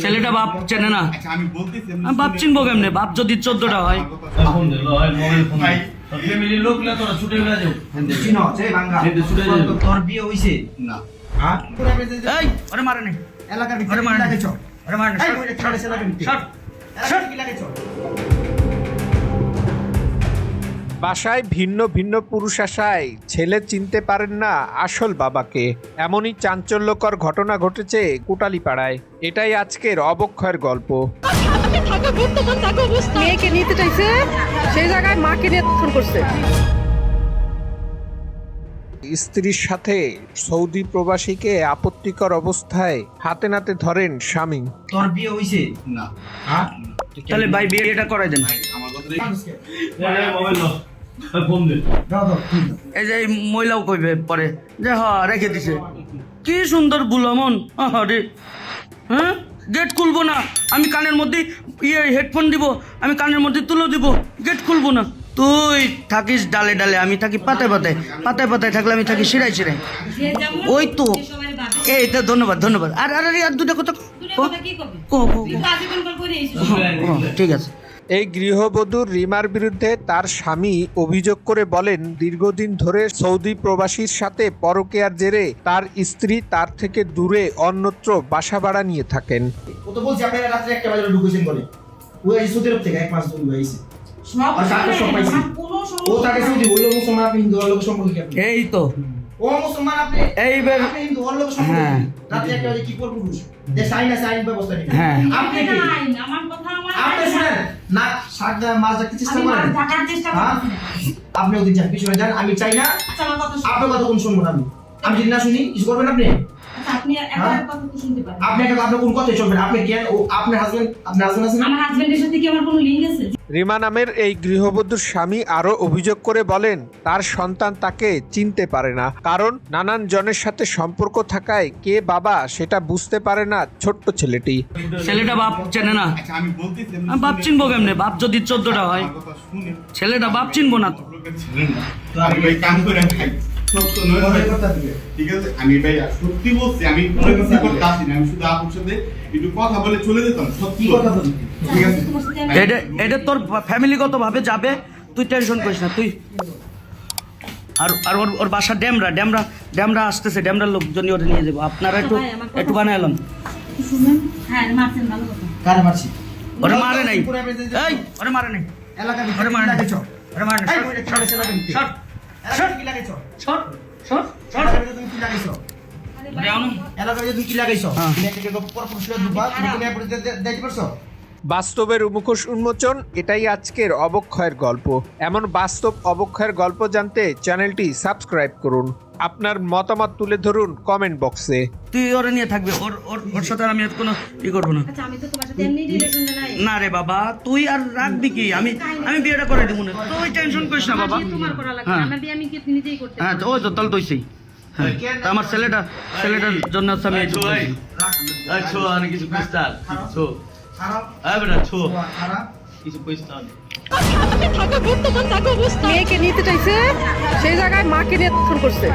ছেলেটা বাপ চেনে না। আমি বলতেছি বাপ চিনবো কেমনে? বাপ যদি 14টা হয়। ফ্যামিলির লোকলা তোরা ছুটে গেলা যাও চিনো আছে বাঙ্গা হেদে ছুটে যাও তোর বিয়ে হইছে না হ্যাঁ এই ওরে মারে নাই, এলাকার ওরে ভিতরে মারে নাই, লাগেছ ওরে মারে নাই। এই ওই ছাড়ে এলাকার ভিতরে শট শট কি লাগেছ বাসায় ভিন্ন ভিন্ন পুরুষ আসায় ছেলে চিনতে পারেন না আসল বাবাকে। এমনই চাঞ্চল্যকর ঘটনা ঘটেছে কোটালীপাড়ায়। এটাই আজকের অবক্ষয়ের গল্প। মেয়েকে নিতে চাইছে, সেই জায়গায় মাকে নিয়ে ফোন করছে। স্ত্রীর সাথে সৌদি প্রবাসীকে আপত্তিকর অবস্থায় হাতে নাতে ধরেন স্বামী। তোর বিয়ে হইছে না হ্যাঁ তাহলে ভাই বিয়েটা করাই দেন। আমার কথা মোবাইল নাও ফোন দে দাও দাও এই যে এই মহিলাও কইবে পরে যে রেখে দিছে। কি সুন্দর বুলামন রে। হ্যাঁ গেট খুলবো না, আমি কানের মধ্যে হেডফোন দিব, আমি কানের মধ্যে তুলো দিব, গেট খুলবো না। তুই থাকিস ডালে ডালে, আমি থাকি পাতায় পাতায়, পাতায় পাতায় থাকলে আমি থাকি শিরাই শিরাই। ওই তো এই তো ধন্যবাদ ধন্যবাদ। আর আর আর দুটা কথা ঠিক আছে। এই গৃহবধূ রিমার বিরুদ্ধে তার স্বামী অভিযোগ করে বলেন, দীর্ঘদিন ধরে সৌদি প্রবাসীর সাথে পরকীয়ার জেরে তার স্ত্রী তার থেকে দূরে অন্যত্র বাসা ভাড়া নিয়ে থাকেন। ও তো বলছি আপনারা রাত্রে 1টা বাজে ঢুকেছেন বলে ও এই সুদের থেকে 1 মাস ধরে হইছে আর সাথে সব পাইছে ও তাকে সুদি হইলো মুসলমান আপনি হিন্দু লোক সম্পর্কে কি আপনি এই তো ও মুসলমান আপনি এইবার আপনি হিন্দু লোক সম্পর্কে হ্যাঁ। রাত্রে 1টা বাজে কি করব পুরুষ যে সাইন আছে আইন ব্যবস্থা নেই হ্যাঁ। আপনি কি আমার কথা আপনি শুনেন না শাক মাছ রাখতে চেষ্টা আমি করেন মাছ ঢাকার চেষ্টা হ্যাঁ? করতেছি আপনি ওদিক যান পিছনে যান আমি চাই না আচ্ছা আমার কথা আপনার কথা কোন শুনবো না আমি যদি না শুনি কিছু করবেন আপনি আচ্ছা আপনি একটা কথা তো শুনতে পারেন আপনি একটা আপনার কোন কথাই চলবে না আপনি কেন ও আপনার হাজবেন্ড আছে না আমার হাজবেন্ডের সাথে কি আমার কোনো লিঙ্ক আছে রিমা নামের এই গৃহবধূর স্বামী আরো অভিযোগ করে বলেন, তার সন্তান তাকে চিনতে পারে না, কারণ নানান জনের সাথে সম্পর্ক থাকায় কে বাবা সেটা বুঝতে পারে না ছোট্ট ছেলেটি। ছেলেটা বাপ চেনে না। আমি বলতেছি বাপ চিনবো কেমনে? বাপ যদি 14টা হয়। আমার কথা শুনে ছেলেটা বাপ চিনবো না তো। লোকের ছিলেন না আমি ভাই কাম করে খাই সত্য নয় ভাই ঠিক আছে আমি ভাই সত্যি বলছি আমি কোনো কিছু করতে আসি না আমি শুধু আপুর সাথে একটু কথা বলে চলে যেতাম সত্যি কথা বলি ঠিক আছে এটা এটা তোর ফ্যামিলিগত ভাবে যাবে, তুই টেনশন করিস না। তুই আর আর ওর ওর বাসা ড্যামরা আসতেছে, ড্যামরার লোকজন ওরে নিয়ে যাবো। আপনারা একটু একটু বানাইলাম। শুনুন হ্যাঁ মারছেন ভালো কথা কারে মারছি ওরে মারে নাই, এই ওরে মারে নাই, এলাকার ওরে ভিতরে মারে নাই, লাগেছ ওরে মারে নাই। এই ওই ছাড়ে এলাকার ভিতরে শট শট কি লাগেছ শট শট শট এলাকার ভিতরে তুমি কি লাগাইছ দেওনো এলাকার ভিতরে তুমি কি লাগাইছ হ্যাঁ। তুমি একটা পর পুরুষরা দুবা তুমি কি নিয়ে পড়ে দেখতে পারছো বাস্তবের মুখোশ উন্মোচন, এটাই আজকের অবক্ষয়ের গল্প। এমন বাস্তব অবক্ষয়ের গল্প জানতে চ্যানেলটি সাবস্ক্রাইব করুন। আপনার মতামত তুলে ধরুন কমেন্ট বক্সে। তুই ওরে নিয়ে থাকবি, ওর ওর ওর সাথে আর আমি আর কোনো করবো না। আচ্ছা আমি তো তোমার সাথে এমনি রিলেশন নাই না রে বাবা, তুই আর রাখবি কি? আমি বিয়েটা করে দিব না, তুই টেনশন করিস না বাবা। তোমার করা লাগবে হ্যাঁ। আমার বিয়ে আমি কি নিজেই করতে হ্যাঁ তো ওই তো তাহলে তুইছেই। হ্যাঁ তা আমার ছেলেটার জন্য হচ্ছে আমি এই ছো আর কিছু কইস্তা ছো খারাপ আ বেটা ছো খারাপ কিছু কইস্তা মেয়েকে নিতে চাইছে, সেই জায়গায় মাকে নিয়ে ফোন করছে।